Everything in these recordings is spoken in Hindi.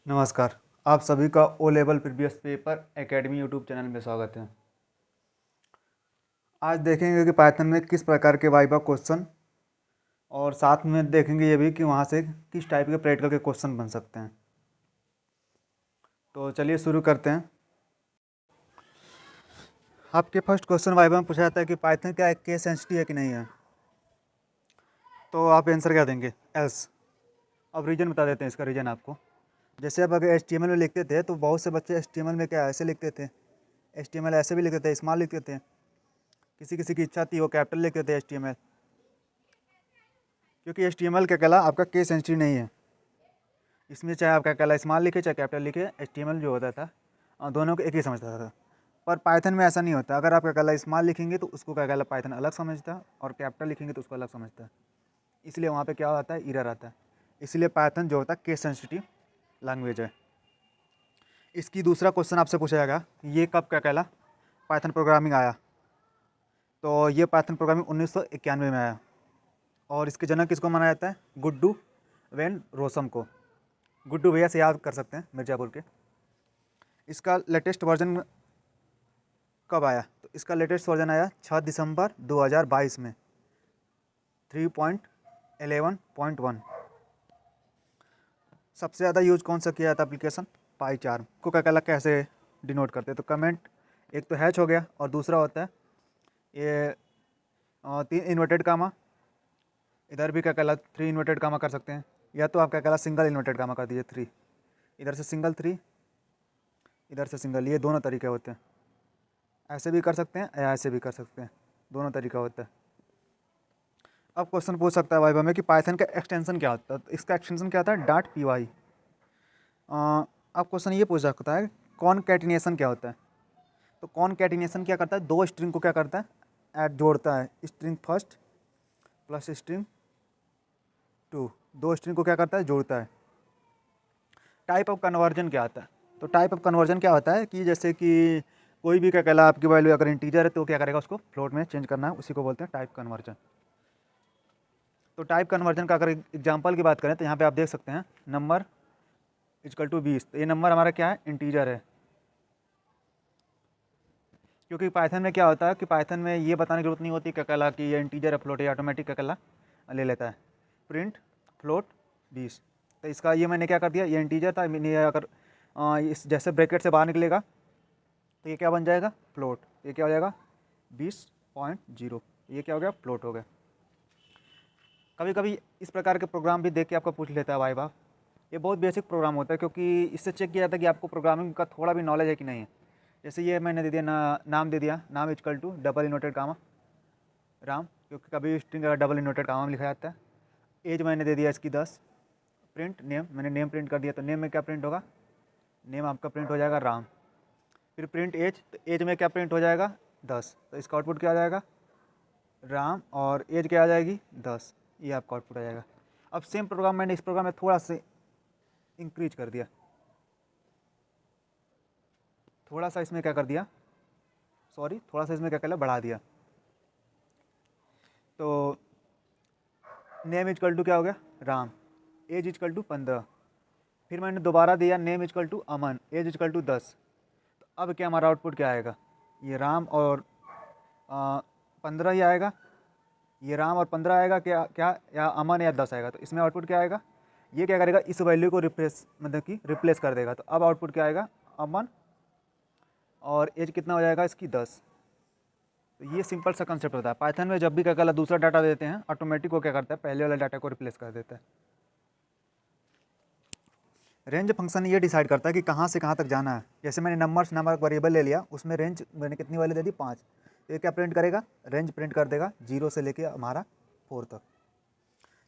नमस्कार। आप सभी का O level previous paper academy YouTube channel में स्वागत है। आज देखेंगे कि पाइथन में किस प्रकार के वाइवा क्वेश्चन और साथ में देखेंगे ये भी कि वहाँ से किस टाइप के प्रैक्टिकल के क्वेश्चन बन सकते हैं। तो चलिए शुरू करते हैं। आपके फर्स्ट क्वेश्चन वाइवा में पूछा जाता है कि पाइथन क्या केस सेंसिटिव है कि नहीं है। तो आप आंसर क्या देंगे? एल्स। अब रीजन बता देते हैं इसका रीजन आपको। जैसे अब अगर HTML में लिखते थे तो बहुत से बच्चे HTML में क्या ऐसे लिखते थे, HTML ऐसे भी लिखते थे, स्मॉल लिखते थे। किसी किसी की इच्छा थी वो कैपिटल लिखते थे HTML, क्योंकि HTML क्या कहला आपका केस सेंसिटिव नहीं है। इसमें चाहे आपका कहला स्मॉल लिखे चाहे कैपिटल लिखे, HTML जो होता था दोनों को एक ही समझता था। पर पाइथन में ऐसा नहीं होता। अगर आप क्या कहला स्मॉल लिखेंगे तो उसको क्या कहला पाइथन अलग समझता है, और कैपिटल लिखेंगे तो उसको अलग समझता है। इसलिए वहाँ पे क्या आता है, एरर आता है। इसलिए पाइथन जो होता है केस सेंसिटिव लैंग्वेज है। इसकी दूसरा क्वेश्चन आपसे पूछा जाएगा, ये कब क्या कहला पाइथन प्रोग्रामिंग आया। तो ये पाइथन प्रोग्रामिंग 1991 में आया, और इसके जनक किसको माना जाता है? गुड्डू वैन रोसम को। गुड्डू भैया से याद कर सकते हैं, मिर्ज़ापुर के। इसका लेटेस्ट वर्जन कब आया? तो इसका लेटेस्ट वर्जन आया 6 दिसंबर 2022 में 3.11.1। सबसे ज़्यादा यूज कौन सा किया जाता एप्लीकेशन? पाईचार्म को क्या कहला कैसे डिनोट करते हैं? तो कमेंट एक तो हैच हो गया, और दूसरा होता है ये 3 इन्वर्टेड कामा। इधर भी क्या कहला 3 इन्वर्टेड कामा कर सकते हैं, या तो आप क्या कहला सिंगल इन्वर्टेड कामा कर दीजिए 3। इधर से सिंगल 3, इधर से सिंगल। ये दोनों तरीके होते हैं। ऐसे भी कर सकते हैं या ऐसे भी कर सकते हैं, दोनों तरीका होता है। अब क्वेश्चन पूछ सकता है वाइवा में कि पाइथन का एक्सटेंशन क्या होता है। तो इसका एक्सटेंशन क्या होता है? .py। अब क्वेश्चन ये पूछ सकता है कॉनकैटिनेशन क्या होता है। तो कॉनकैटिनेशन क्या करता है? दो स्ट्रिंग को क्या करता है? ऐड जोड़ता है। String first plus string two, दो स्ट्रिंग को क्या करता है? जोड़ता है। टाइप ऑफ कन्वर्जन क्या आता है? तो टाइप ऑफ कन्वर्जन क्या होता है कि जैसे कि कोई भी क्या कहला आपकी वैल्यू अगर इंटीजर है तो क्या करेगा, उसको फ्लोट में चेंज करना है, उसी को बोलते हैं टाइप कन्वर्जन। तो टाइप कन्वर्जन का अगर एग्जांपल की बात करें तो यहाँ पे आप देख सकते हैं नंबर इक्वल टू 20। तो ये नंबर हमारा क्या है? इंटीजर है। क्योंकि पाइथन में क्या होता है कि पाइथन में ये बताने की जरूरत नहीं होती क्या कहला कि ये इंटीजर है फ्लोट है, ऑटोमेटिक क्या कहला ले लेता है। Print float 20। तो इसका ये मैंने क्या कर दिया, ये इंटीजर था, मैंने अगर इस जैसे ब्रैकेट से बाहर निकलेगा तो ये क्या बन जाएगा? फ्लोट। ये क्या हो जाएगा? 20.0। ये क्या हो गया? फ्लोट हो गया। कभी कभी इस प्रकार के प्रोग्राम भी देख के आपको पूछ लेता है वाइवा। ये बहुत बेसिक प्रोग्राम होता है, क्योंकि इससे चेक किया जाता है कि आपको प्रोग्रामिंग का थोड़ा भी नॉलेज है कि नहीं है। जैसे ये मैंने दे दिया नाम दे दिया, नाम equal to double inverted comma Ram, क्योंकि कभी स्ट्रिंग अगर डबल इन्वर्टेड कामा में लिखा जाता है। एज मैंने दे दिया इसकी 10। प्रिंट नेम, मैंने नेम प्रिंट कर दिया, तो नेम में क्या प्रिंट होगा? नेम आपका प्रिंट हो जाएगा राम। फिर प्रिंट एज, तो एज में क्या प्रिंट हो जाएगा? 10। तो इसका आउटपुट क्या आ जाएगा? राम, और एज क्या आ जाएगी? 10। ये आपका आउटपुट आ जाएगा। अब सेम प्रोग्राम मैंने इस प्रोग्राम में थोड़ा सा इंक्रीज कर दिया, थोड़ा सा इसमें क्या कर दिया, सॉरी थोड़ा सा इसमें क्या कर बढ़ा दिया। तो नेम इजकल टू क्या हो गया? राम। Age equal to 15। फिर मैंने दोबारा दिया name equal to Aman, age equal to 10। तो अब क्या हमारा आउटपुट क्या आएगा? ये राम और 15 ही आएगा। ये राम और 15 आएगा क्या क्या, या अमन या 10 आएगा। तो इसमें आउटपुट क्या आएगा? ये क्या करेगा? इस वैल्यू को रिप्लेस, मतलब कि रिप्लेस कर देगा। तो अब आउटपुट क्या आएगा? अमन, और एज कितना हो जाएगा इसकी? 10। तो ये सिंपल सा कंसेप्ट होता है। पाइथन में जब भी क्या कहला दूसरा डाटा देते हैं, ऑटोमेटिक वो क्या करता है? पहले वाले डाटा को रिप्लेस कर देता है। रेंज फंक्शन ये डिसाइड करता है कि कहाँ से कहाँ तक जाना है। जैसे मैंने नंबर्स नामक वेरिएबल ले लिया, उसमें रेंज मैंने कितनी वाली दे दी? 5। तो ये क्या प्रिंट करेगा? रेंज प्रिंट कर देगा 0 से लेके हमारा 4 तक।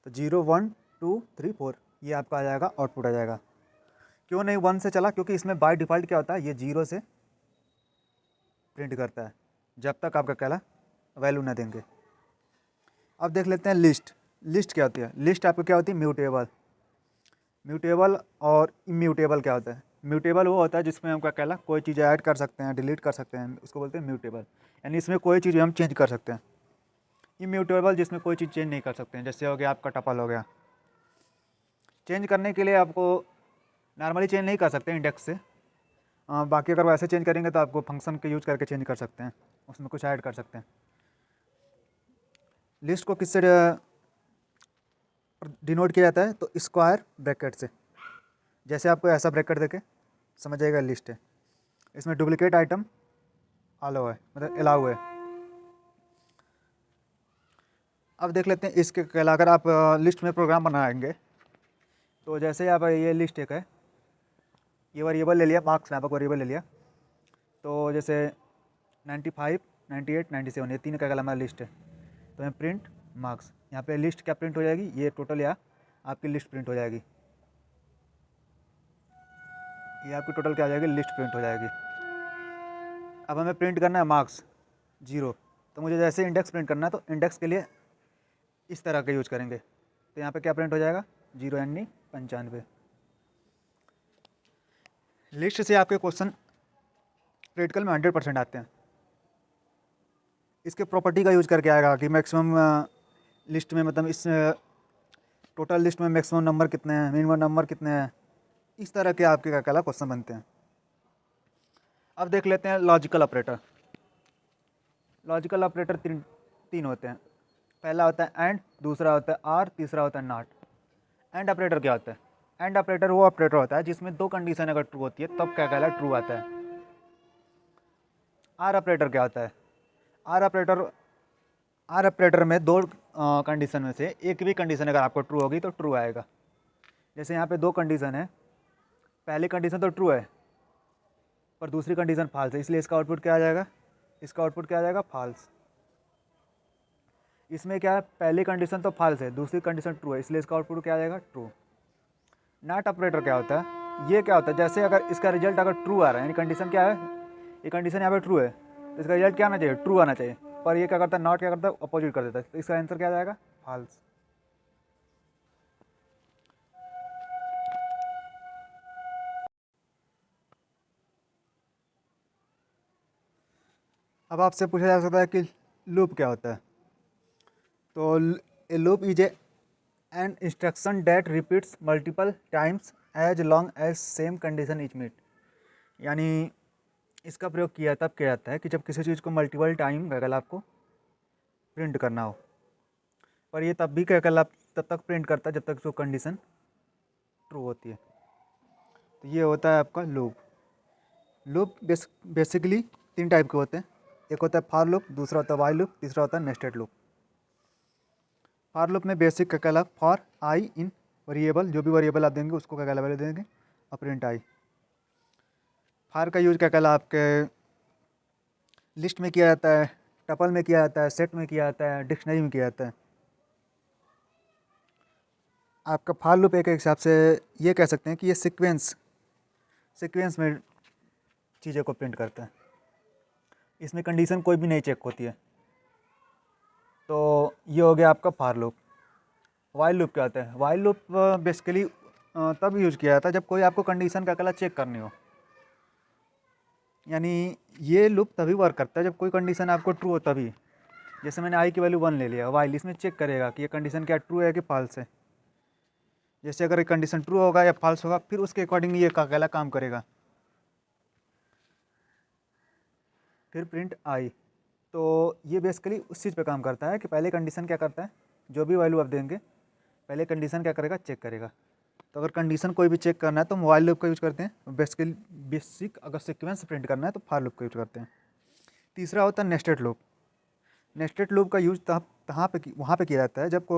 तो 0 1 2 3 4 ये आपका आ जाएगा, आउटपुट आ जाएगा। क्यों नहीं 1 से चला? क्योंकि इसमें बाय डिफ़ॉल्ट क्या होता है, ये 0 से प्रिंट करता है जब तक आपका कहला वैल्यू ना देंगे। अब देख लेते हैं लिस्ट। लिस्ट क्या होती है? लिस्ट आपको क्या होती है? म्यूटेबल। म्यूटेबल और इम्यूटेबल क्या होता है? म्यूटेबल वो होता है जिसमें हम क्या कहला कोई चीज़ ऐड कर सकते हैं, डिलीट कर सकते हैं, उसको बोलते हैं म्यूटेबल। यानी इसमें कोई चीज़ हम चेंज कर सकते हैं। इम्यूटेबल जिसमें कोई चीज़ चेंज नहीं कर सकते हैं, जैसे हो गया आपका टपल हो गया। चेंज करने के लिए आपको नॉर्मली चेंज नहीं कर सकते इंडेक्स से। बाकी अगर वैसे चेंज करेंगे तो आपको फंक्शन के यूज करके चेंज कर सकते हैं, उसमें कुछ ऐड कर सकते हैं। लिस्ट को किससे डिनोट किया जाता है? तो स्क्वायर ब्रैकेट से। जैसे आपको ऐसा ब्रैकेट देके समझ जाएगा लिस्ट है, इसमें डुप्लीकेट आइटम अलाउ है, मतलब अलाउ है। अब देख लेते हैं इसके अलावा अगर आप लिस्ट में प्रोग्राम बनाएंगे तो जैसे आप ये लिस्ट एक है, ये वेरिएबल ले लिया, मार्क्स नामक वेरिएबल ले लिया। तो जैसे 95, 98, 97 ये तीन का हमारा लिस्ट है। तो मैं प्रिंट मार्क्स, यहाँ पे लिस्ट क्या प्रिंट हो जाएगी? ये टोटल या आपकी लिस्ट प्रिंट हो जाएगी। ये आपकी टोटल क्या हो जाएगी? लिस्ट प्रिंट हो जाएगी। अब हमें प्रिंट करना है मार्क्स 0, तो मुझे जैसे इंडेक्स प्रिंट करना है तो इंडेक्स के लिए इस तरह का यूज करेंगे। तो यहाँ पे क्या प्रिंट हो जाएगा? 0 यानी 95। लिस्ट से आपके क्वेश्चन प्रैक्टिकल में 100% आते हैं। इसके प्रॉपर्टी का यूज करके आएगा कि मैक्सिमम लिस्ट में, मतलब इस टोटल लिस्ट में मैक्सिमम नंबर कितने हैं, मिनिमम नंबर कितने हैं, इस तरह के आपके क्या कहला क्वेश्चन बनते हैं। अब देख लेते हैं लॉजिकल ऑपरेटर। लॉजिकल ऑपरेटर तीन होते हैं। पहला होता है एंड, दूसरा होता है आर, तीसरा होता है नॉट। एंड ऑपरेटर क्या होता है? एंड ऑपरेटर वो ऑपरेटर होता है जिसमें दो कंडीशन अगर ट्रू होती है तब क्या कहला ट्रू आता है। आर ऑपरेटर क्या होता है? आर ऑपरेटर में दो कंडीशन में से एक भी कंडीशन अगर आपको ट्रू होगी तो ट्रू आएगा। जैसे यहाँ पे दो कंडीशन है, पहली कंडीशन तो ट्रू है पर दूसरी कंडीशन फॉल्स है, इसलिए इसका आउटपुट क्या आ जाएगा? इसका आउटपुट क्या आ जाएगा? फॉल्स। इसमें क्या है? पहली कंडीशन तो फॉल्स है, दूसरी कंडीशन ट्रू है, इसलिए इसका आउटपुट क्या आ जाएगा? ट्रू। नॉट ऑपरेटर क्या होता है? ये क्या होता है? जैसे अगर इसका रिजल्ट अगर ट्रू आ रहा है, यानी कंडीशन क्या है? ये कंडीशन यहाँ पे ट्रू है तो इसका रिजल्ट क्या आना चाहिए? ट्रू आना चाहिए। पर ये क्या करता है? नॉट क्या करता है? अपोजिट कर देता है, तो इसका आंसर क्या आ जाएगा? फॉल्स। अब आपसे पूछा जा सकता है कि लूप क्या होता है? तो a loop is an instruction that repeats multiple times as long as same condition is meet. यानी इसका प्रयोग किया तब किया जाता है कि जब किसी चीज़ को मल्टीपल टाइम अगर आपको प्रिंट करना हो, पर ये तब भी क्या कल आप तब तक प्रिंट करता है जब तक जो कंडीशन ट्रू होती है। तो ये होता है आपका लूप। लूप बेसिकली तीन टाइप के होते हैं। एक होता है फॉर लूप, दूसरा होता है व्हाइल लूप, तीसरा होता है नेस्टेड लूप। फॉर लूप में बेसिक क्या कहला? फॉर आई इन वेरिएबल, जो भी वेरिएबल आप देंगे उसको क्या कहला वैल्यू देंगे और प्रिंट आई। फॉर का यूज क्या कहला? आपके लिस्ट में किया जाता है, टपल में किया जाता है, सेट में किया जाता है, डिक्शनरी में किया जाता है। आपका फॉर लूप एक हिसाब से ये कह सकते हैं कि ये सीक्वेंस में चीज़ों को प्रिंट करता है। इसमें कंडीशन कोई भी नहीं चेक होती है। तो ये हो गया आपका फॉर लूप। व्हाइल लूप क्या होता है? व्हाइल लूप बेसिकली तब यूज़ किया जाता है जब कोई आपको कंडीशन का कला चेक करनी हो। यानी ये लूप तभी वर्क करता है जब कोई कंडीशन आपको ट्रू हो तभी। जैसे मैंने आई की वैल्यू 1 ले लिया, व्हाइल इसमें चेक करेगा कि ये कंडीशन क्या ट्रू है कि फॉल्स है। जैसे अगर कंडीशन ट्रू होगा या फॉल्स होगा फिर उसके अकॉर्डिंग ये अकेला काम करेगा। फिर प्रिंट आई, तो ये बेसिकली उस चीज़ पे काम करता है कि पहले कंडीशन क्या करता है, जो भी वैल्यू आप देंगे पहले कंडीशन क्या करेगा? चेक करेगा। तो अगर कंडीशन कोई भी चेक करना है तो हम व्हाइल लूप का यूज़ करते हैं। बेसिक अगर सीक्वेंस प्रिंट करना है तो फॉर लूप का यूज़ करते हैं। तीसरा होता है नेस्टेड लूप। नेस्टेड लूप का यूज़ वहाँ पे किया जाता है जब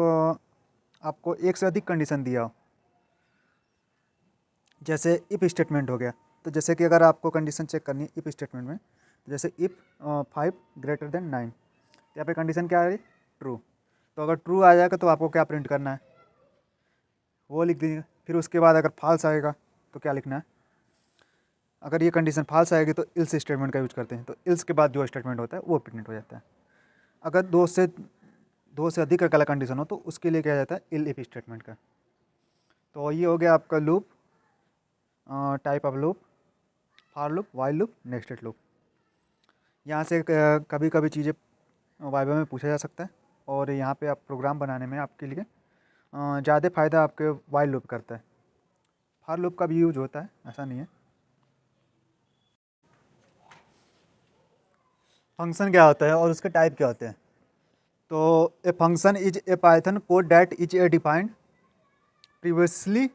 आपको एक से अधिक कंडीशन दिया हो। जैसे इफ़ स्टेटमेंट हो गया, तो जैसे कि अगर आपको कंडीशन चेक करनी है इफ़ स्टेटमेंट में, तो जैसे इफ़ 5 ग्रेटर देन 9, यहाँ पे कंडीशन क्या आ रही? ट्रू। तो अगर ट्रू आ जाएगा तो आपको क्या प्रिंट करना है वो लिख दीजिए। फिर उसके बाद अगर फॉल्स आएगा तो क्या लिखना है? अगर ये कंडीशन फॉल्स आएगी तो इल्स स्टेटमेंट का यूज करते हैं। तो इल्स के बाद जो स्टेटमेंट होता है वो प्रिंट हो जाता है। अगर दो से अधिक का कंडीशन हो तो उसके लिए क्या जाता है? इल इफ स्टेटमेंट का। तो ये हो गया आपका loop, type of loop, for loop, while loop, nested loop. यहाँ से कभी कभी चीज़ें वाइवा में पूछा जा सकता है और यहाँ पे आप प्रोग्राम बनाने में आपके लिए ज़्यादा फ़ायदा आपके व्हाइल लूप करता है। फॉर लूप का भी यूज होता है, ऐसा नहीं है। फंक्शन क्या होता है और उसके टाइप क्या होते हैं? तो a function is a Python code that is a defined previously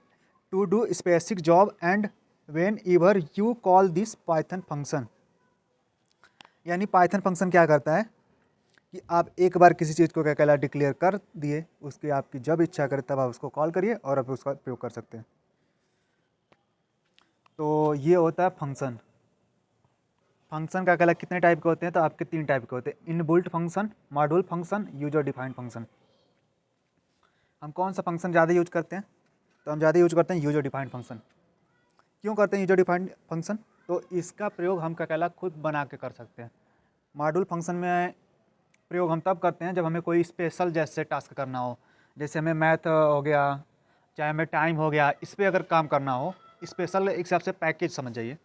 to do specific job and whenever you call this Python function. यानी पाइथन फंक्शन क्या करता है कि आप एक बार किसी चीज़ को क्या कहला डिक्लेयर कर दिए, उसकी आपकी जब इच्छा करे तब आप उसको कॉल करिए और आप उसका प्रयोग कर सकते हैं। तो ये होता है फंक्शन। फंक्शन का कहला कितने टाइप के होते हैं? तो आपके 3 टाइप के होते हैं, inbuilt function, module function, user defined function. हम कौन सा फंक्शन ज़्यादा यूज करते हैं? तो हम ज़्यादा यूज करते हैं यूजर डिफाइंड फंक्शन। क्यों करते हैं यूजर डिफाइंड फंक्शन? तो इसका प्रयोग हम क्या कहला खुद बना के कर सकते हैं। मॉड्यूल फंक्शन में प्रयोग हम तब करते हैं जब हमें कोई स्पेशल जैसे टास्क करना हो, जैसे हमें मैथ हो गया, चाहे हमें टाइम हो गया, इस पर अगर काम करना हो, स्पेशल एक हिसाब से पैकेज समझ जाइए,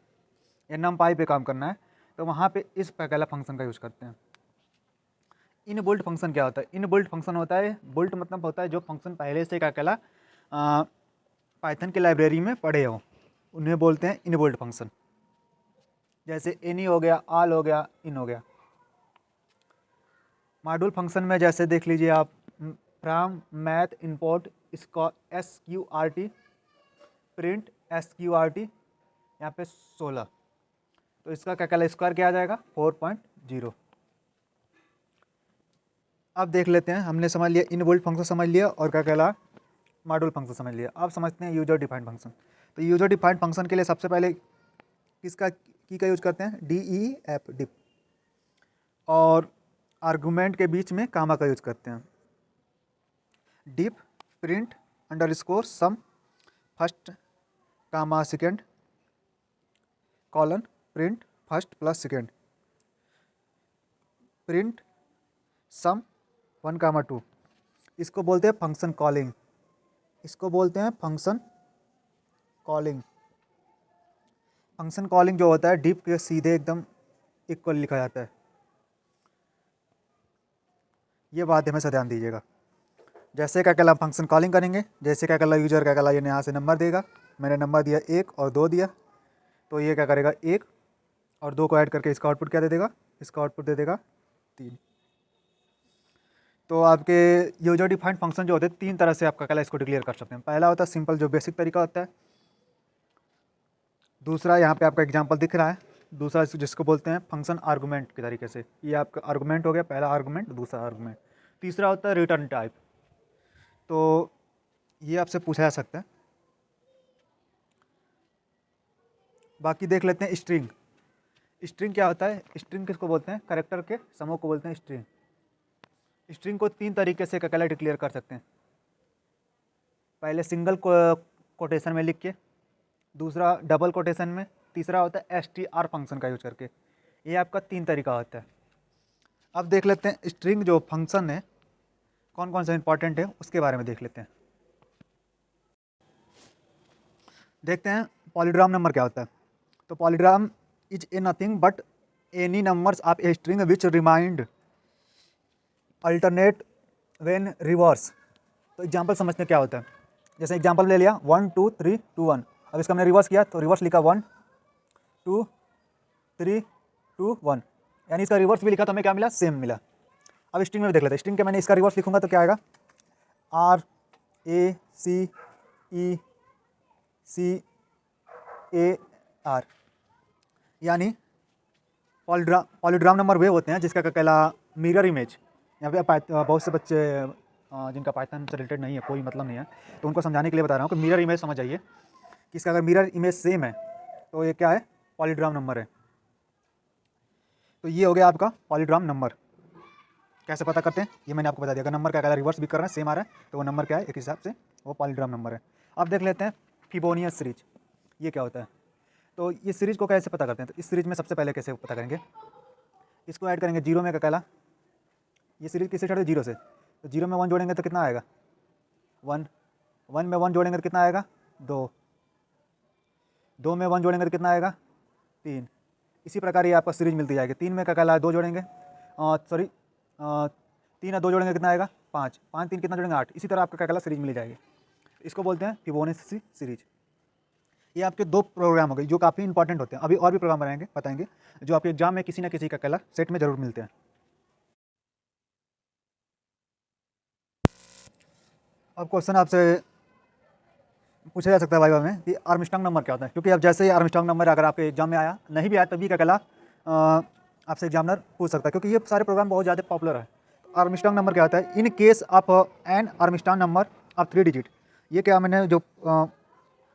या नमपाई पे काम करना है, तो वहाँ पे इस पहला फंक्शन का यूज़ करते हैं। इनबिल्ट फंक्शन क्या होता है? इनबिल्ट फंक्शन होता है, बुल्ट मतलब होता है जो फंक्शन पहले से क्या कहला पाइथन की लाइब्रेरी में पढ़े हो, उन्हें बोलते हैं इनबिल्ट फंक्शन। जैसे एनी हो गया, ऑल हो गया, इन हो गया। मॉड्यूल फंक्शन में जैसे देख लीजिए आप, from, math, import, SQRT, print, SQRT, यहाँ पे 16, तो इसका क्या कहला स्क्वायर क्या आ जाएगा? 4.0। अब देख लेते हैं, हमने समझ लिया इनबिल्ट फंक्शन समझ लिया और क्या कहला मॉड्यूल फंक्शन समझ लिया। अब समझते हैं यूजर डिफाइंड फंक्शन। तो यूजर डिफाइंड फंक्शन के लिए सबसे पहले किसका की का यूज करते हैं? DEF, डिप, और आर्गूमेंट के बीच में कामा का यूज करते हैं। Def, print, underscore, sum, first comma second, colon, print first plus second, print sum 1, 2। इसको बोलते हैं फंक्शन कॉलिंग। इसको बोलते हैं फंक्शन कॉलिंग। फंक्शन कॉलिंग जो होता है डिप के सीधे एकदम इक्वल लिखा जाता है। ये बात हमेशा ध्यान दीजिएगा। जैसे क्या कहला फंक्शन कॉलिंग करेंगे, जैसे क्या कहला यूजर क्या कहला ये यहाँ से नंबर देगा, मैंने नंबर दिया 1 और 2 दिया, तो ये क्या करेगा 1 और 2 को ऐड करके इसका आउटपुट क्या दे देगा? इसका आउटपुट दे देगा 3। तो आपके यूजर डिफाइंड फंक्शन जो होते हैं 3 तरह से आपका कहला इसको डिक्लेयर कर सकते हैं। पहला होता है सिंपल जो बेसिक तरीका होता है, दूसरा यहाँ पे आपका एग्जांपल दिख रहा है, दूसरा जिसको बोलते हैं फंक्शन आर्गूमेंट के तरीके से, ये आपका आर्गूमेंट हो गया, पहला आर्गूमेंट, दूसरा आर्गूमेंट। तीसरा होता है रिटर्न टाइप, तो ये आपसे पूछा जा सकता है। बाकी देख लेते हैं स्ट्रिंग। स्ट्रिंग क्या होता है? स्ट्रिंग किसको बोलते हैं? कैरेक्टर के समूह को बोलते हैं स्ट्रिंग। स्ट्रिंग को 3 तरीके से कहला डिक्लेयर कर सकते हैं। पहले सिंगल कोटेशन में लिख के, दूसरा डबल कोटेशन में, तीसरा होता है STR फंक्शन का यूज करके। ये आपका 3 तरीका होता है। अब देख लेते हैं स्ट्रिंग जो फंक्शन है कौन कौन सा इंपॉर्टेंट है उसके बारे में देख लेते हैं। देखते हैं पॉलीड्राम नंबर क्या होता है। तो palindrome is a nothing but any numbers of a string which remind alternate when reverse. तो एग्जांपल समझते हैं क्या होता है। जैसे एग्जांपल ले लिया 1 2 3 2 1, अब इसका हमने रिवर्स किया तो रिवर्स लिखा 1 2 3 2 1, यानी इसका रिवर्स भी लिखा तो हमें क्या मिला? सेम मिला। अब स्ट्रिंग में भी देख लेते हैं। स्ट्रिंग के मैंने इसका रिवर्स लिखूंगा तो क्या आएगा? RACECAR, यानी पॉलीड्राम नंबर वे होते हैं जिसका कहला मिरर इमेज। यहाँ पे बहुत से बच्चे जिनका पाइथन से रिलेटेड नहीं है, कोई मतलब नहीं है, तो उनको समझाने के लिए बता रहा हूँ कि मिरर इमेज समझ आइए कि इसका अगर मिरर इमेज सेम है तो ये क्या है? पॉलीड्राम नंबर है। तो ये हो गया आपका पॉलीड्राम नंबर। कैसे पता करते हैं ये मैंने आपको बता दिया। अगर नंबर क्या कहला रिवर्स भी कर रहे हैं, सेम आ रहा है, तो वो नंबर क्या है? एक हिसाब से वो पॉलीड्राम नंबर है। अब देख लेते हैं फिबोनियस सीरीज, ये क्या होता है? तो ये सीरीज को कैसे पता करते हैं? तो इस सीरीज में सबसे पहले कैसे पता करेंगे? इसको ऐड करेंगे जीरो में क्या कहला, ये सीरीज किससे स्टार्ट है? 0 से, तो 0 में 1 जोड़ेंगे तो कितना आएगा? 1, 1 में 1 जोड़ेंगे तो कितना आएगा? 2, 2 में 1 जोड़ेंगे तो कितना आएगा? 3। इसी प्रकार ये आपको सीरीज मिलती जाएगी। 3 में क्या कहला 2 जोड़ेंगे, सॉरी 3 और 2 जोड़ेंगे कितना आएगा? 5, 5 3 कितना जोड़ेंगे? 8। इसी तरह आपको क्या कहला सीरीज मिल जाएगी। इसको बोलते हैं फिबोनाची सीरीज। ये आपके 2 प्रोग्राम हो गए जो काफ़ी इंपॉर्टेंट होते हैं। अभी और भी प्रोग्राम बताएंगे जो आपके एग्जाम में किसी न किसी का कला सेट में ज़रूर मिलते हैं। अब क्वेश्चन आपसे पूछा जा सकता है वाइवा में कि आर्मस्ट्रांग नंबर क्या होता है, क्योंकि अब जैसे ही आर्मस्ट्रांग नंबर अगर आपके एग्जाम में आया, नहीं भी आया तब भी क्या कला आपसे एग्जामिनर पूछ सकता है, क्योंकि ये सारे प्रोग्राम बहुत ज़्यादा पॉपुलर है। तो आर्मस्ट्रांग नंबर क्या होता है? In case of an Armstrong number of 3 digit. ये क्या मैंने जो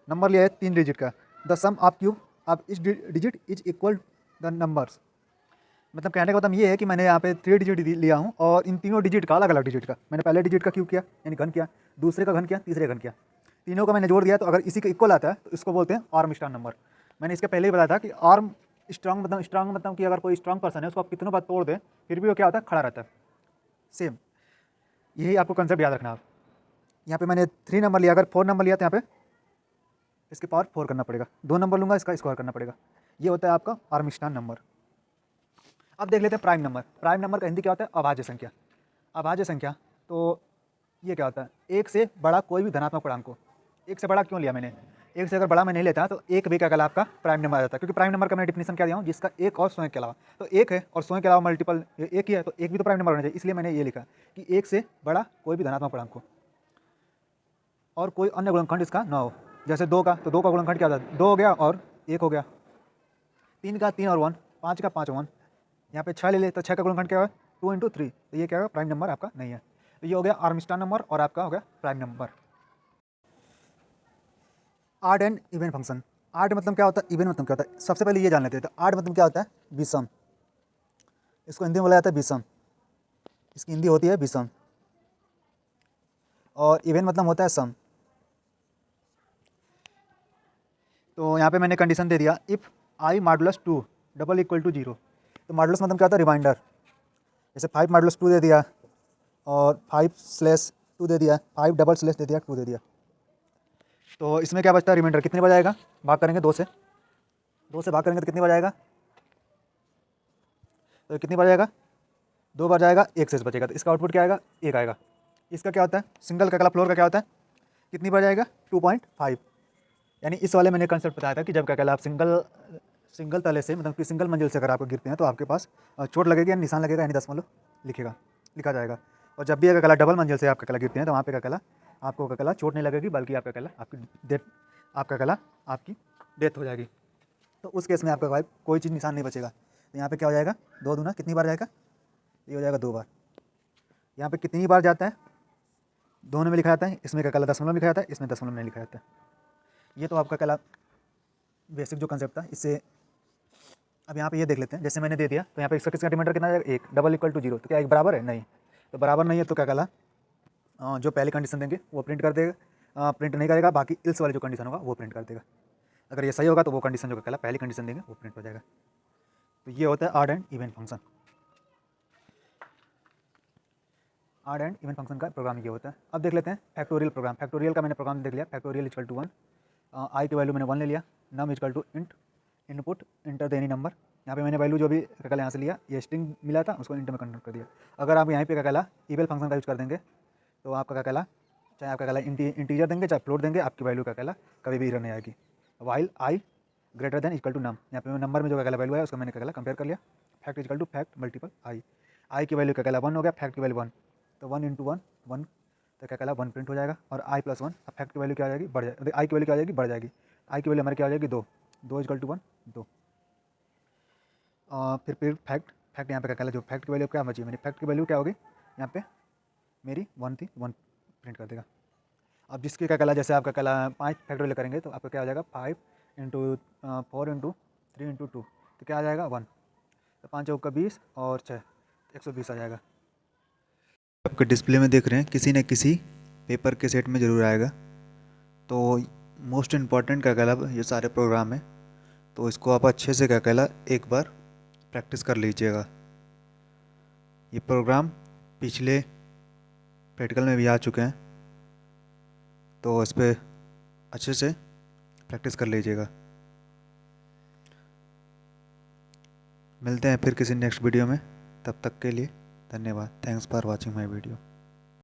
नंबर लिया है 3 डिजिट का, the sum of cube of इस digit is equal the numbers. मतलब कहने का मतलब ये है कि मैंने यहाँ पे 3 डिजिट लिया हूँ और इन तीनों डिजिट का अलग अलग डिजिट का मैंने पहले डिजिट का क्यूब किया यानी घन किया, दूसरे का घन किया, तीसरे का घन किया, तीनों का मैंने जोड़ दिया। तो अगर इसी का इक्वल आता है तो इसको बोलते हैं आर्म स्ट्रांग नंबर। मैंने इसके पहले ही बताया था कि आर्म स्ट्रांग मतलब कि अगर कोई स्ट्रांग पर्सन है उसको आप कितनों बार तोड़ दें फिर भी वो क्या होता है, खड़ा रहता है। सेम यही आपको कंसेप्ट याद रखना। आप यहाँ पे मैंने 3 नंबर लिया, अगर 4 नंबर लिया तो यहाँ पे इसके पावर 4 करना पड़ेगा, 2 नंबर लूँगा इसका स्क्वायर करना पड़ेगा। ये होता है आपका आर्म स्ट्रांग नंबर। अब देख लेते हैं प्राइम नंबर। प्राइम नंबर का हिंदी क्या होता है? अभाज्य संख्या। अभाज्य संख्या तो ये क्या होता है? एक से बड़ा कोई भी धनात्मक पूर्णांक को। एक से बड़ा क्यों लिया मैंने? एक से अगर बड़ा मैं नहीं लेता तो एक भी क्या कहला आपका प्राइम नंबर आ जाता है, क्योंकि प्राइम नंबर का मैं डिफिनेशन क्या दिया हूँ, जिसका एक और स्वयं के अलावा। तो एक है और स्वयं के अलावा मल्टीपल एक ही है, तो एक भी तो प्राइम नंबर होना चाहिए। इसलिए मैंने ये लिखा कि एक से बड़ा कोई भी धनात्मक पूर्णांक को और कोई अन्य गुणनखंड इसका न हो। जैसे 2 का, तो 2 का गुणनखंड क्या होता है? 2 हो गया और 1 हो गया। 3 का 3 और 1, 5 का 5 और 1। यहाँ पे 6 ले ले तो 6 का गुणनखंड क्या है? 2 × 3। तो ये क्या होगा? प्राइम नंबर आपका नहीं है। तो ये हो गया आर्मस्ट्रांग नंबर और आपका हो गया prime number. Odd and even function. Odd मतलब क्या होता है? इवन मतलब क्या होता है? सबसे पहले ये जान लेते हैं। तो ऑड मतलब क्या होता है? विषम। इसको हिंदी में बोला जाता है विषम। इसकी हिंदी होती है विषम। और इवन मतलब होता है सम। तो यहाँ पे मैंने कंडीशन दे दिया, if i modulus 2 double equal to 0। तो मॉडुलस मतलब क्या होता है? रिमाइंडर। जैसे 5 मॉडुलस 2 दे दिया और 5/2 दे दिया, 5 डबल स्लैश दे दिया, 2 दे दिया। तो इसमें क्या बचता है? रिमाइंडर। कितने बार जाएगा? भाग करेंगे 2 से। 2 से भाग करेंगे तो कितनी बार जाएगा? तो कितनी बार जाएगा? 2 बार जाएगा, 1 शेष बचेगा। तो इसका आउटपुट क्या आएगा? 1 आएगा। इसका क्या होता है? सिंगल का कला फ्लोर का क्या होता है? कितनी बार जाएगा? 2.5। यानी इस वाले मैंने कंसेप्ट बताया था कि जब क्या कहला आप सिंगल तले से मतलब कि सिंगल मंजिल से अगर आपको गिरते हैं तो आपके पास चोट लगेगी, यानी निशान लगेगा, यानी दशमलव लिखा जाएगा। और जब भी अगर कला डबल मंजिल से आपका कला गिरते हैं तो वहाँ पे क्या कला आपको क्या कला चोट नहीं लगेगी, बल्कि आपका कला आपकी डेथ हो जाएगी। तो उस केस में आपका भाई कोई चीज़ निशान नहीं बचेगा। तो यहाँ पे क्या हो जाएगा? 2 दूना कितनी बार जाएगा? ये हो जाएगा 2 बार। यहाँ पे कितनी बार जाता है? दोनों में लिखा जाता है। इसमें क्या कला दशमलव लिखा जाता है, इसमें दशमलव नहीं लिखा जाता है। ये तो आपका कला बेसिक जो कंसेप्ट था। इससे अब यहाँ पे ये देख लेते हैं। जैसे मैंने दे दिया तो यहाँ पे इसका किसका डिमांडर कितना जाएगा? 1 डबल इक्वल टू 0। तो क्या एक बराबर है? नहीं। तो बराबर नहीं है तो क्या कला जो पहली कंडीशन देंगे वो प्रिंट कर देगा, प्रिंट नहीं करेगा, बाकी इल्स वाली जो कंडीशन होगा वो प्रिंट कर देगा। अगर ये सही होगा तो वो कंडीशन जो कला पहली कंडीशन देंगे वो प्रिंट हो जाएगा। तो ये होता है odd and even function. Odd and even function का प्रोग्राम ये होता है। अब देख लेते हैं फैक्टोरियल प्रोग्राम। फैक्टोरियल का मैंने प्रोग्राम देख लिया। फैक्टोरियल इक्वल टू 1, आई की वैल्यू मैंने 1 ले लिया। Num equal to int input enter the any number. यहाँ पे मैंने वैल्यू जो भी क्या कहला यहाँ से लिया, ये स्ट्रिंग मिला था उसको इंटर में कन्वर्ट कर दिया। अगर आप यहाँ पे क्या कहला इवेल फंक्शन का यूज कर देंगे तो आपका क्या कहला चाहे आपका कहला इंटीजर देंगे चाहे फ्लोट देंगे, आपकी वैल्यू क्या कहला कभी भी एरर नहीं आएगी। While I greater than equal to num. यहाँ पे नंबर में जो क्या कहला वैल्यू है उसका मैंने क्या कहला कंपेयर कर लिया। Fact equal to fact multiple I की वैल्यू क्या कहला 1 हो गया, फैक्ट की वैल्यू 1। तो 1 × 1 1, तो क्या कहला 1 प्रिंट हो जाएगा। और आई प्लस 1, अब फैक्ट की वैल्यू क्या आ जाएगी? बढ़ जाएगी। आई की वैल्यू क्या आ जाएगी? बढ़ जाएगी। आई की वैल्यू हमारी क्या आ जाएगी? 2। 2 इक्वल टू 1 2। फिर फैक्ट यहाँ पे क्या कहला जो फैक्ट की वैल्यू क्या बची? मेरी फैक्ट की वैल्यू क्या होगी? यहाँ पे मेरी 1 थी, 1 प्रिंट कर देगा। अब जिसकी क्या कहला जैसे आपका कहला 5 फैक्टोरियल करेंगे तो आपका क्या हो जाएगा? 5 × 4 × 3 × 2, तो क्या आ जाएगा? 1। तो 5 चौका 20 और 6 120 आ जाएगा। आपके डिस्प्ले में देख रहे हैं किसी न किसी पेपर के सेट में ज़रूर आएगा। तो मोस्ट इम्पॉर्टेंट क्या कहला ये सारे प्रोग्राम है, तो इसको आप अच्छे से क्या कहला एक बार प्रैक्टिस कर लीजिएगा। ये प्रोग्राम पिछले प्रैक्टिकल में भी आ चुके हैं, तो इस पर अच्छे से प्रैक्टिस कर लीजिएगा। मिलते हैं फिर किसी नेक्स्ट वीडियो में, तब तक के लिए धन्यवाद। Thanks for watching my video.